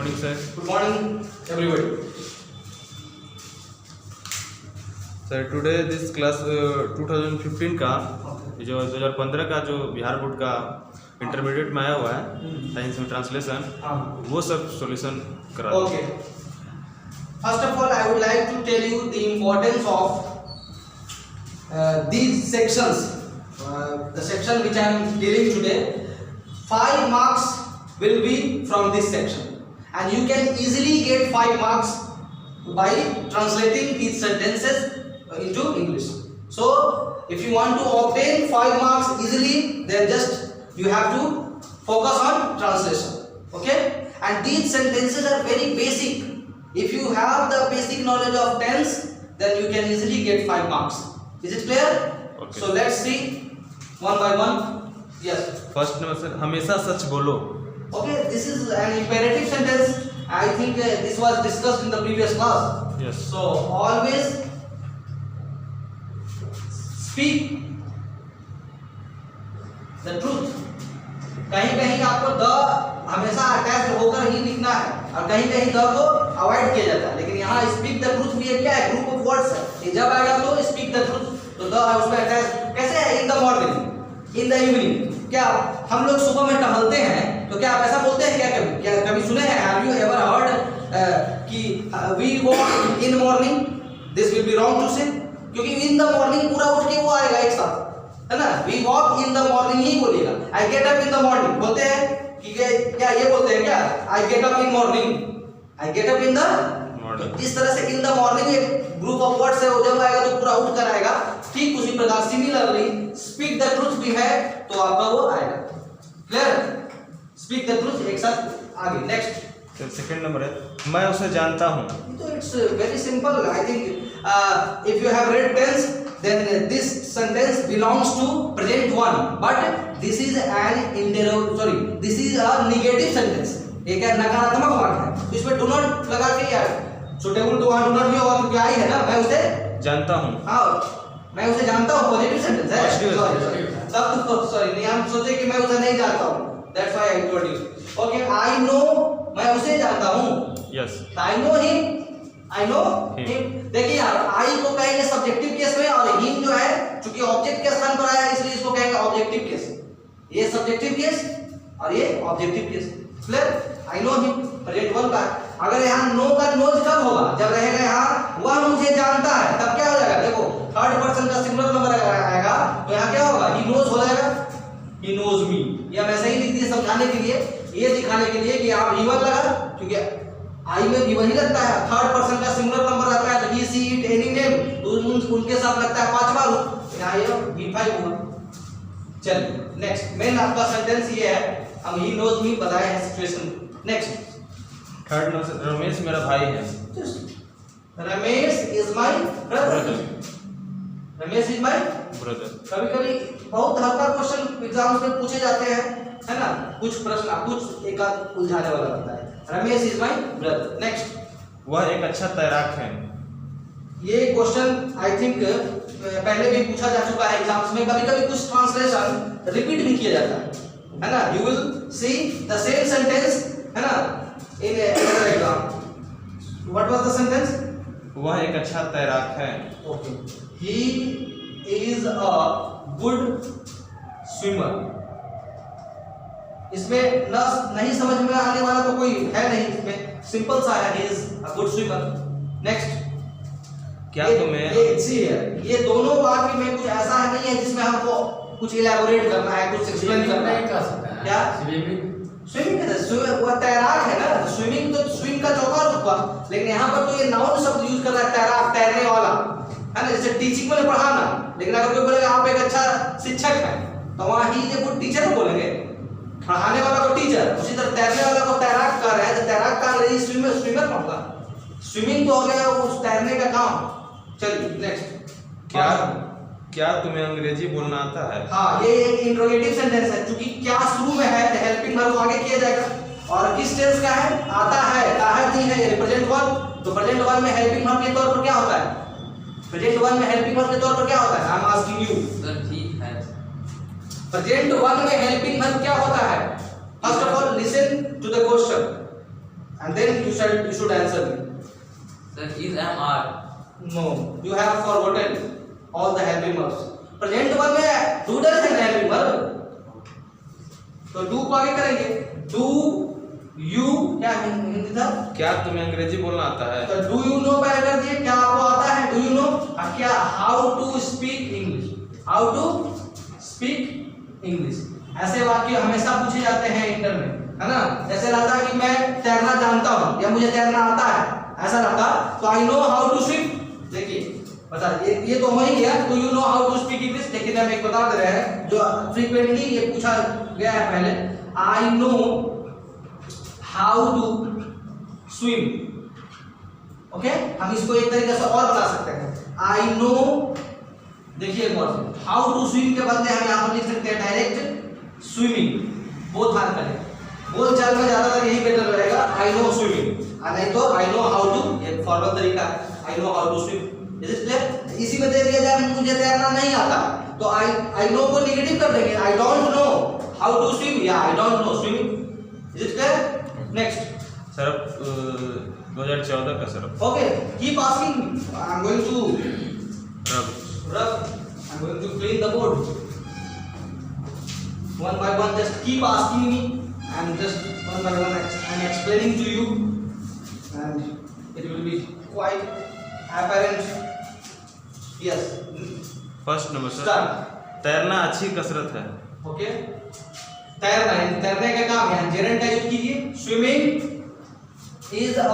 Morning sir. Good morning everybody. Sir today this class 2015 का जो 2015 का जो बिहार बोर्ड का इंटरमीडिएट में आया हुआ है साइंस में ट्रांसलेशन, वो सब सॉल्यूशन करा। Okay, first of all I would like to tell you the importance of these sections. The section which I am dealing today, 5 marks will be from this section, and you can easily get 5 marks by translating these sentences into English. So if you want to obtain 5 marks easily, then just you have to focus on translation. Okay, and these sentences are very basic. If you have the basic knowledge of tense, then you can easily get 5 marks. Is it clear? Okay. So let's see one by one. Yes. First number sir, हमेशा सच बोलो। Okay, this is an imperative sentence. I think this was discussed in the previous class. Yes. So always speak the truth. कहीं कहीं आपको the हमेशा attach होकर ही लिखना है और कहीं कहीं द को अवॉइड किया जाता है, लेकिन यहाँ स्पीक द ट्रूथ भी क्या है, ग्रुप ऑफ वर्ड्स है। ये जब आएगा तो स्पीक द ट्रूथ, तो द है उसमें अटैच। कैसे है? इन the morning, in the evening. क्या हम लोग सुबह में टहलते हैं तो क्या आप ऐसा बोलते हैं क्या? कभी सुने हैं? हैव यू एवर हर्ड कि we walk in morning? This will be wrong to say, क्योंकि इन द मॉर्निंग पूरा उठ के वो आएगा एक साथ, है ना। We walk in the morning ही बोलेगा। I get up in the morning बोलते हैं कि क्या ये बोलते हैं क्या? I get up in morning, I get up in the morning. इस तरह से इन द मॉर्निंग एक ग्रुप ऑफ वर्ड्स है, वो जब आएगा तो पूरा उठ कर आएगा। ठीक उसी प्रकार सिमिलरली स्पीक द ट्रूथ भी है तो आपका वो आएगा। क्लियर? स्पीक द ट्रूथ एक साथ आगे। नेक्स्ट सेकंड नंबर है, मैं उसे जानता हूँ। तो it's very simple. I think if you have read tense, then this sentence belongs to present one, but this is an this is a negative sentence. एक है नकारात्मक वाक्य है, तो इसमें do not लगा के यार suitable to do not भी होगा क्योंकि आई है ना। मैं उसे जानता हूँ। हाँ, मैं उसे जानता हूँ पॉजिटिव सेंटेंस है। तब तो सॉरी नहीं, हम सोचे कि मैं उसे नहीं जानता हूँ, that's why I told you. Okay, I know, मैं उसे जानता हूँ। Yes. I know him, I know him. देखिए यार, I को कहेंगे सब्जेक्टिव केस में और him जो है चूंकि ऑब्जेक्ट के स्थान पर आया है इसलिए इसको कहेंगे ऑब्जेक्टिव केस। ये सब्जेक्टिव केस और ये objective case. Clear? I know him present one का। अगर यहाँ नो का नोज कब होगा? जब रहेगा यहाँ वह मुझे जानता है, तब क्या हो जाएगा? देखो थर्ड पर्सन का सिंगुलर नंबर आएगा तो यहाँ क्या होगा? he knows हो जाएगा, he knows me। ये हम ऐसे ही लिख दिए समझाने के लिए, ये दिखाने के लिए कि आप he1 लगा, क्योंकि आई में भी वही लगता है। थर्ड पर्सन का सिंगुलर नंबर आता है तो ही सी इट एनी नेम, तो उनके साथ लगता है पांचवा रूप, यहाँ ये ही5 होगा। चलिए नेक्स्ट मेन आपका सेंटेंस ये है, हम ही नोज मी बताए हैं situation. Next third number, Ramesh मेरा भाई है। Ramesh is my brother. Ramesh is my brother. कभी-कभी बहुत हल्का क्वेश्चन एग्जाम्स में पूछे जाते हैं, है ना। कुछ प्रश्न कुछ एक आध उलझाने वाला होता है। Ramesh is my brother. Next, वह एक अच्छा तैराक है। ये क्वेश्चन आई थिंक पहले भी पूछा जा चुका है एग्जाम्स में। कभी-कभी कुछ ट्रांसलेशन रिपीट भी किया जाता है ना। You will see the same sentence, है ना, in another exam. What was the sentence? वह एक अच्छा तैराक है। Okay, he is a good swimmer. इसमें नहीं समझ में आने वाला तो कोई है नहीं, इसमें सिंपल सा है, he is a good swimmer. Next, क्या तुम्हें ये दोनों वाक्य में कुछ ऐसा है नहीं है जिसमें हमको कुछ इलैबोरेट करना है, कुछ एक्सप्लेन करना है। क्या स्विमिंग का वो तैराक है ना, स्विमिंग तो स्विम का चौथा रूप हुआ, लेकिन यहाँ पर तो ये नाउन शब्द यूज कर रहा है, तैराक, तैरने वाला, है ना। जैसे टीचिंग में पढ़ाना, लेकिन अगर कोई बोलेगा आप एक अच्छा शिक्षक हैं तो वहाँ ही जो गुड टीचर बोलेंगे, पढ़ाने वाला को टीचर। उसी तरह तैरने वाला को तैराक कर रहे हैं तो तैराक का अंग्रेजी स्विमर पढ़ता। स्विमिंग तो हो गया उस तैरने का काम। चलिए नेक्स्ट, क्या तुम्हें अंग्रेजी बोलना आता है? हाँ, ये एक इंट्रोगेटिव सेंटेंस है, क्योंकि क्या शुरू में है तो हेल्पिंग वर्ब आगे किया जाएगा। और किस टेंस का है? आता है, दी है, प्रेजेंट वन। तो प्रेजेंट वन में हेल्पिंग वर्ब के तौर पर क्या होता है? प्रेजेंट वन में हेल्पिंग वर्ब के तौर पर क्या होता है? I am asking you sir. ठीक है, प्रेजेंट वन में हेल्पिंग वर्ब क्या होता है? First of all listen to the question. and then you should answer me. Sir, is am are. No, you have forgotten all the helping verbs. Present one में do does है helping verb, तो do को आगे करेंगे, do you क्या हिंदी था, क्या तुम्हें अंग्रेजी बोलना आता है? तो डू यू नो पहले कर दिए, क्या आपको आता है डू यू नो, अब क्या how to speak English, how to speak English. ऐसे वाक्य हमेशा पूछे जाते हैं इंटर में, है ना। जैसे रहता है कि मैं तैरना जानता हूँ या मुझे तैरना आता है, ऐसा रहता तो I know how to swim. देखिए बता ये तो हो ही गया, do you know how to speak English, लेकिन हम एक बता दे रहे हैं जो फ्रीक्वेंटली ये पूछा गया है पहले, I know how to swim. Okay, हम इसको एक तरीके से और बता सकते हैं, आई नो, देखिए एक बार हाउ टू स्विम के बदले हम यहाँ पर लिख सकते हैं डायरेक्ट स्विमिंग, बोथ हाथ करें, बोल चाल में ज्यादातर यही बेटर रहेगा, आई नो स्विमिंग, नहीं तो आई नो हाउ टू, ये फॉर्मल तरीका है, I know how to swim. Is it clear? इसी में दे दिया जाए मुझे तैरना नहीं आता, तो आई नो को नेगेटिव कर देंगे, I don't know how to swim या I don't know swimming. Is it clear? Next sir 2014 का sir. Okay, keep asking, I am going to rub I am going to clean the board one by one, just keep asking me and just one by one I'm explaining to you and it will be quite apparent. Yes, first number sir, start. तैरना अच्छी कसरत है। Okay, तैरने का काम है, Geraint का use कीजिए, swimming is a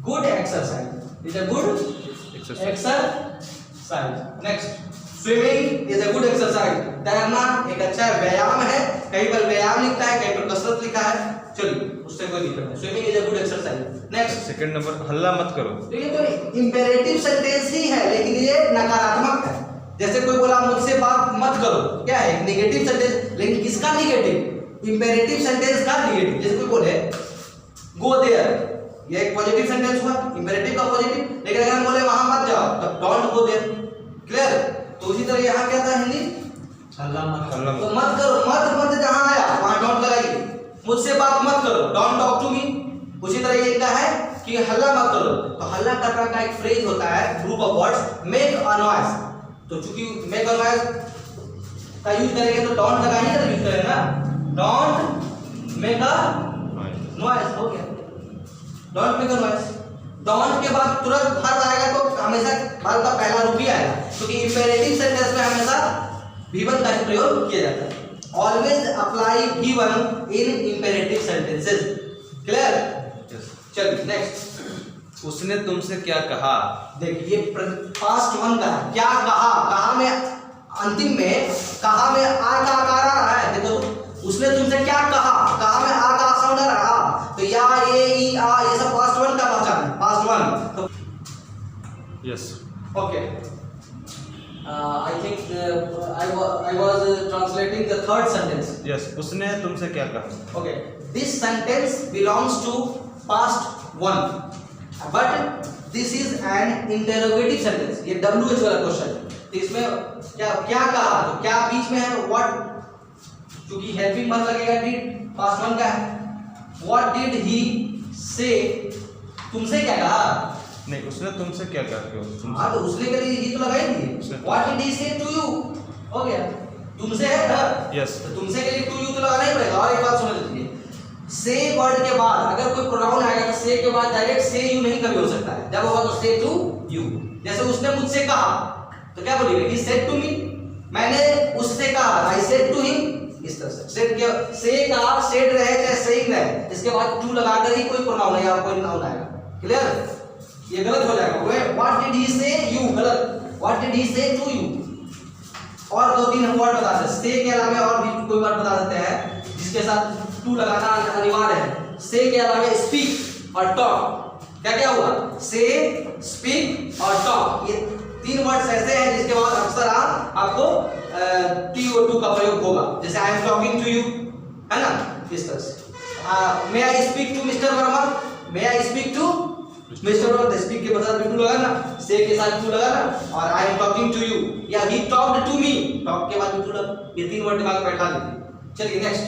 good exercise, is a good exercise. Next, swimming is a good exercise, तैरना एक अच्छा व्यायाम है, कहीं पर व्यायाम लिखता है, कहीं पर कसरत लिखा है, चलिए उससे कोई दिक्कत नहीं, swimming is a good exercise. Next second number, हल्ला मत करो। तो ये तो इंपेरेटिव सेंटेंस ही है, लेकिन ये नकारात्मक है। जैसे कोई बोला मुझसे बात मत करो, क्या है नेगेटिव सेंटेंस, लेकिन किसका नेगेटिव, इंपेरेटिव सेंटेंस का नेगेटिव। जैसे कोई बोले गो देयर, ये एक पॉजिटिव सेंटेंस हुआ, इंपेरेटिव का पॉजिटिव, लेकिन अगर हम बोले वहां मत जाओ तब डोंट गो देयर। क्लियर? तो उसी तरह यहाँ क्या था हिंदी, हल्ला मत हल्ला तो मत करो, मत जहां आया वहां डोंट लगाइए, मुझसे बात मत करो, डोंट टॉक टू मी। उसी तरह ये क्या है कि हल्ला मत करो, तो हल्ला करना का एक फ्रेज होता है, group of words, make a noise. तो चूंकि मेक अ नॉइज का यूज करेंगे तो डोंट लगाइए ना, यूज करें ना, डोंट मेक अ नॉइज, हो गया, don't make a noise. Don't के बाद तुरंत वर्ब आएगा तो हमेशा वर्ब का पहला रूप ही आएगा, क्योंकि इंपेरेटिव सेंटेंस में हमेशा V1 का ही प्रयोग किया जाता है। ऑलवेज अप्लाई V1 इन इंपेरेटिव सेंटेंसेस। क्लियर? चलिए नेक्स्ट, उसने तुमसे क्या कहा। देखिए पास्ट वन का है, क्या कहा, कहा में अंतिम में, कहा में आ का आकार आ रहा है, देखो उसने तुमसे क्या कहा, कहा में आ का साउंड आ रहा है, तो या ए ई आ ये सब पास्ट वन का पहचान है, पास्ट वन। तो yes okay, I think I was translating the third sentence. Yes, उसने तुमसे क्या कहा। Okay, this sentence belongs to past one, but this is an interrogative sentence. ये WH वाला क्वेश्चन है, तो इसमें क्या क्या कहा, तो क्या बीच में है, what, क्योंकि हेल्पिंग वर्ब लगेगा, did past one का है, what did he say, तुमसे क्या कहा, नहीं, उसने तुमसे क्या कहा, क्यों हाँ तो उसने के लिए ये तो लगा ही दिए, what did he say to you, हो गया, तुमसे है ना, यस, तो तुमसे के लिए to you तो लगाना ही पड़ेगा। और एक बात समझ लीजिए, से वर्ड के बाद अगर कोई प्रोनाउन आएगा तो से के बाद डायरेक्ट से यू नहीं कभी हो सकता है, जब होगा तो से टू यू। जैसे उसने मुझसे कहा तो क्या बोलेगा, he said to me, मैंने उससे कहा, I said to him, इस तरह से सेड के से का सेड रहे चाहे सेइंग रहे, इसके बाद टू लगाकर ही कोई प्रोनाउन या कोई नाउन आएगा। क्लियर? ये गलत हो जाएगा, व्हाट डिड ही से यू, गलत, व्हाट डिड ही से टू यू। और दो तीन हम वर्ड बता सकते हैं, से के अलावा और भी कोई वर्ड बता देते हैं जिसके साथ टू लगाना अनिवार्य है। से के अलावा स्पीक और टॉक, क्या क्या हुआ, से, स्पीक और टॉक, ये तीन वर्ड्स ऐसे हैं जिसके बाद अक्सर आपको TO2 का प्रयोग होगा। जैसे I am talking to you, है ना, इस तरह से। May I speak to mister Verma, may I speak to mister Verma, speak के साथ टू लगाना, से के साथ टू लगाना, और I am talking to you या he talked to me, talk के बाद टू लगा, ये तीन वर्ड दिमाग में बैठा लीजिए। चलिए नेक्स्ट,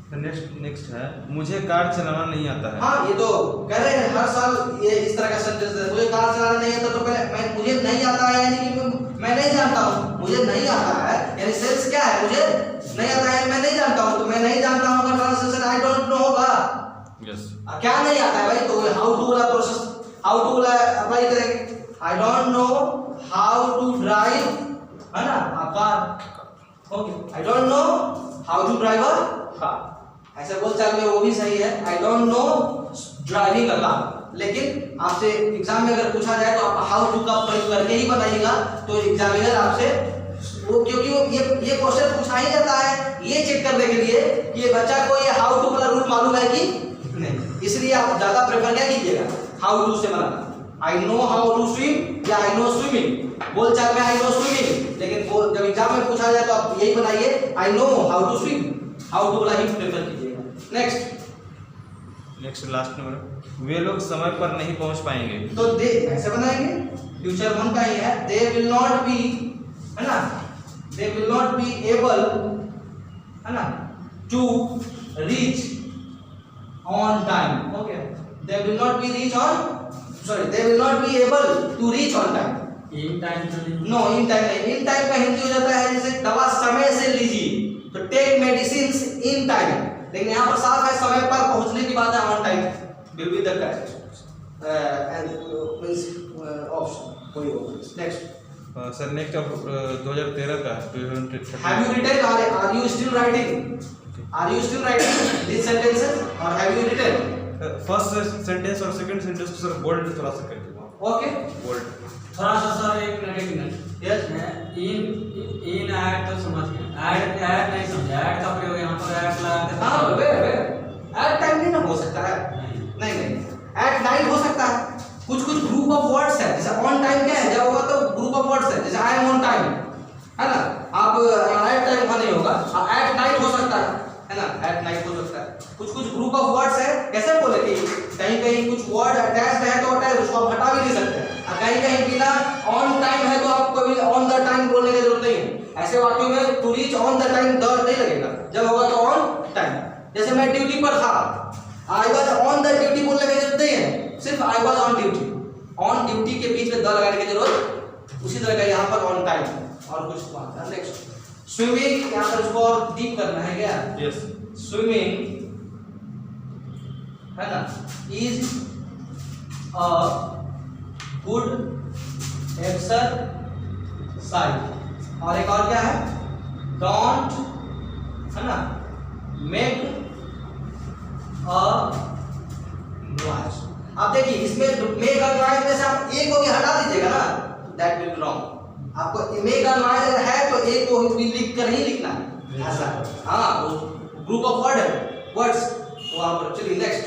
नेक्स्ट है, मुझे कार चलाना नहीं आता है। हाँ, ये तो कह रहे हैं हर साल ये इस तरह का सेंटेंस है, मुझे कार चलाना नहीं आता। तो पहले मुझे नहीं आता है यानी कि मैं नहीं जानता हूँ। मुझे नहीं आता है यानी सेंस क्या है, मुझे नहीं आता है, मैं नहीं जानता हूँ। तो मैं नहीं जानता हूँ का ट्रांसलेशन आई डोंट नो होगा। यस, क्या नहीं आता है भाई, तो हाउ टू वाला प्रोसेस, हाउ टू वाला अप्लाई करेंगे। I don't know how to drive, है ना, a car। Okay, I don't know how to drive a car. ऐसे बोलचाल में वो भी सही है, I don't know driving a car. लेकिन आपसे एग्जाम में अगर पूछा जाए तो आप हाउ टू का प्रयोग करके ही बनाइएगा। तो एग्जामिनर आपसे वो, क्योंकि वो ये क्वेश्चन पूछा ही जाता है ये चेक करने के लिए कि ये बच्चा को ये हाउ टू वाला रूल मालूम है कि नहीं। इसलिए आप ज्यादा प्रेफर क्या कीजिएगा, हाउ टू से बनाना। I know how to swim या आई नो स्विमिंग, बोलचाल में आई नो स्विमिंग, लेकिन जब एग्जाम में पूछा जाए तो आप यही बनाइए I know how to swim, how to वाला ही प्रेफर कीजिएगा। नेक्स्ट लास्ट नंबर, वे लोग समय पर नहीं पहुंच पाएंगे। तो दे ऐसे बनाएंगे, फ्यूचर वन का ही है, दे विल नॉट बी, है ना, they will not be able, है ना, to reach on time. Okay, they will not be reach on, sorry, they will not be able to reach on time. In time no, in time नहीं। In time का हिंदी हो जाता है जैसे दवा समय से लीजिए, तो टेक मेडिसिन्स इन टाइम। लेकिन यहाँ पर साफ है समय पर पहुंचने की बात है, on time will be the correct and means option कोई होगा। नेक्स्ट सर, नेक्स्ट 2013 का have you written, are you still writing, are you still writing this sentences और have you written. First sentence और सेकंड सेंटेंस को sir bold थोड़ा सा कर दीजिए। ओके, बोल्ड थोड़ा सा सर, एक मिनट। यस, इन ऐड तो समझ गए, ऐड नहीं समझे, ऐड का प्रयोग यहाँ पर ऐड लगा। हाँ, वे एट टाइम नहीं ना हो सकता है, नहीं एट नाइट हो सकता है। कुछ ग्रुप ऑफ वर्ड्स है, जैसे ऑन टाइम क्या है, जब होगा तो ग्रुप ऑफ वर्ड्स है, जैसे आई एम ऑन टाइम, है ना। आप एट टाइम का नहीं होगा, एट नाइट हो सकता है ना, एट नाइट हो सकता है। कुछ ग्रुप ऑफ वर्ड्स है, कैसे बोले कि कहीं कुछ वर्ड अटैच्ड है तो अटैच, उसको आप हटा भी नहीं सकते। कहीं बिना ऑन टाइम है तो आपको भी ऑन द टाइम बोलने की जरूरत नहीं है। ऐसे वाक्यों में to reach on the time the नहीं लगेगा, जब होगा तो ऑन टाइम। जैसे मैं ड्यूटी पर था, I was on the duty बोलने की जरूरत नहीं है, सिर्फ I was on duty. On duty के बीच में द लगाने की जरूरत, उसी तरह का यहाँ पर ऑन टाइम और कुछ बात है। नेक्स्ट स्विमिंग, यहाँ पर इसको और डीप करना है क्या? यस, स्विमिंग, है ना, इज अ गुड एक्सरसाइज। और एक और क्या है, डोंट, है ना, मेक अ नॉइज। आप देखिए इसमें मेक अ नॉइज में से आप एक को भी हटा दीजिएगा ना, दैट विल बी रॉन्ग। आपको मेक अ नॉइज अगर है तो एक को भी लिख कर ही लिखना है ऐसा। हाँ, ग्रुप ऑफ वर्ड है, वर्ड्स। तो आप चलिए नेक्स्ट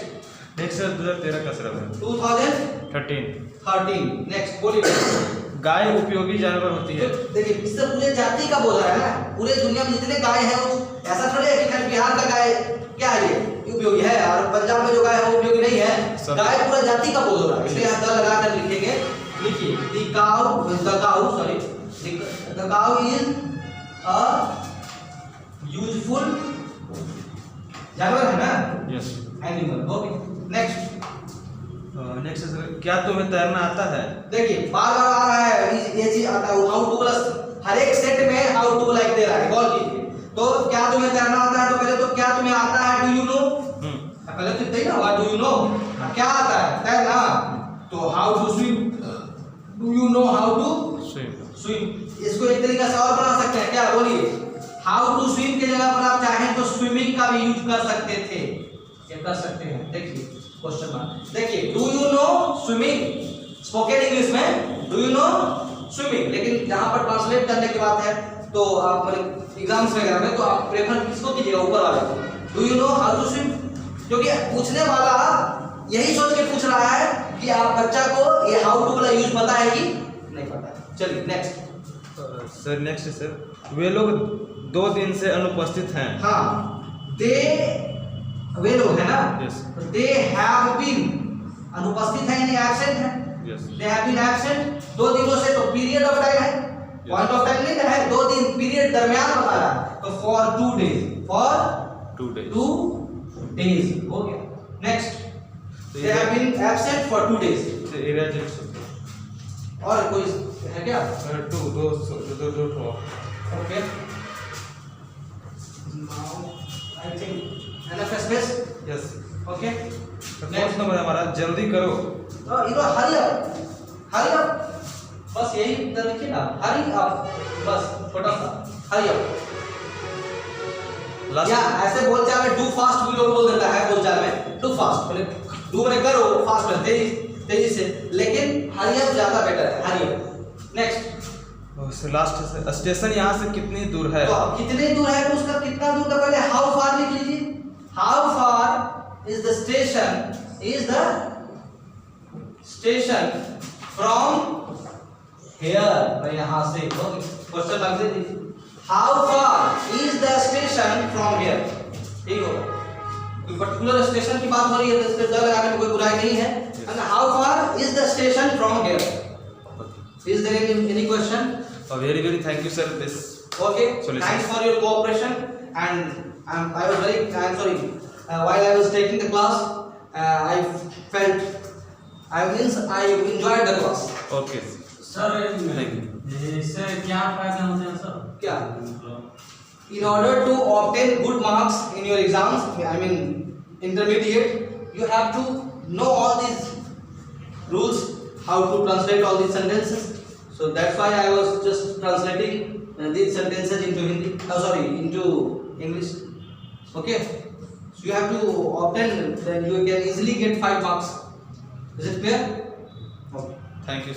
2013 का सर है 2013। नेक्स्ट बोलिए। गाय उपयोगी जानवर होती है। देखिए इससे पूरे जाति का बोल रहा है ना, पूरे दुनिया में जितने गाय हैं वो ऐसा थोड़ी है कि खाली बिहार का गाय क्या है ये उपयोगी है और पंजाब में जो गाय है वो उपयोगी नहीं है। गाय पूरा जाति का बोल रहा है, इसलिए यहाँ द लगा कर लिखेंगे। लिखिए the cow is a useful जानवर है ना, yes, animal. Okay next sir, क्या तुम्हें तैरना आता है? देखिए बार बार आ रहा है ये चीज आता है, हाउ टू प्लस हर एक सेट में हाउ टू लाइक दे रहा है, गौर कीजिए। तो क्या तुम्हें तैरना आता है, तो पहले तो क्या तुम्हें आता है, डू यू नो, पहले तो इतना ही ना हुआ, डू यू नो। क्या आता है, तैरना, तो how to swim, do you know how to swim. इसको एक तरीके से और बना सकते हैं, क्या बोलिए, हाउ टू स्विम की जगह पर आप चाहें तो स्विमिंग का भी यूज कर सकते थे, क्या कर सकते हैं। देखिए क्वेश्चन मार्क, देखिए do you know swimming, spoken English में डू यू नो स्विमिंग, लेकिन जहां पर ट्रांसलेट करने की बात है तो आप एग्जाम्स वगैरह में तो आप प्रेफर किसको कीजिएगा, ऊपर वाले को, do you know how to swim, क्योंकि पूछने वाला यही सोच के पूछ रहा है कि आप बच्चा को ये हाउ टू वाला यूज पता है कि नहीं पता है। चलिए नेक्स्ट सर, नेक्स्ट सर, वे लोग 2 दिन से अनुपस्थित हैं। हाँ, वे लोग है ना, Yes. दे हैव बीन, अनुपस्थित है यानी एब्सेंट है, Yes. They have been absent 2 दिनों से, तो पीरियड ऑफ टाइम है, पॉइंट ऑफ टाइम नहीं है, 2 दिन पीरियड दरमियान बता रहा है, तो for 2 days, for 2 days. 2 days. हो गया. Next. They have been absent for 2 days. Area check और कोई है क्या? दो Okay. Now I think enough space. Yes. Okay. Next number है हमारा जल्दी करो. You know, hurry up. Hurry up. बस यही इधर लिखिए ना. Hurry up. बस छोटा सा. Hurry up. लास्ट या ऐसे बोलचाल में do fast भी लोग बोल देता है बोलचाल में. Do fast. बोले do मैंने करो fast में तेजी से. लेकिन hurry up ज्यादा बेटर है. Hurry up. Next. Last station यहाँ से कितनी दूर है? तो अब कितने दूर है तो उसका कितना दूर का पहले how far लिख लीजिए. How far is the station from here. भाई यहाँ से क्वेश्चन लग दीजिए. How far is the station from here? ठीक होगा. कोई पर्टिकुलर स्टेशन की बात हो रही है तो इसके डर लगाने में कोई बुराई नहीं है. How far is the station from here? Is there any question? Very very thank you sir this. Okay. Solution. Thanks for your cooperation and I'm sorry. While I was taking the class, I enjoyed the class. Okay. Sir Thank you. इससे क्या फायदा होते हैं sir? क्या? In order to obtain good marks in your exams, I mean intermediate, you have to know all these rules, how to translate all these sentences. So that's why I was just translating these sentences into Hindi. Into English. Okay. So you have to obtain, then you can easily get 5 marks. Is it clear? Okay. Thank you.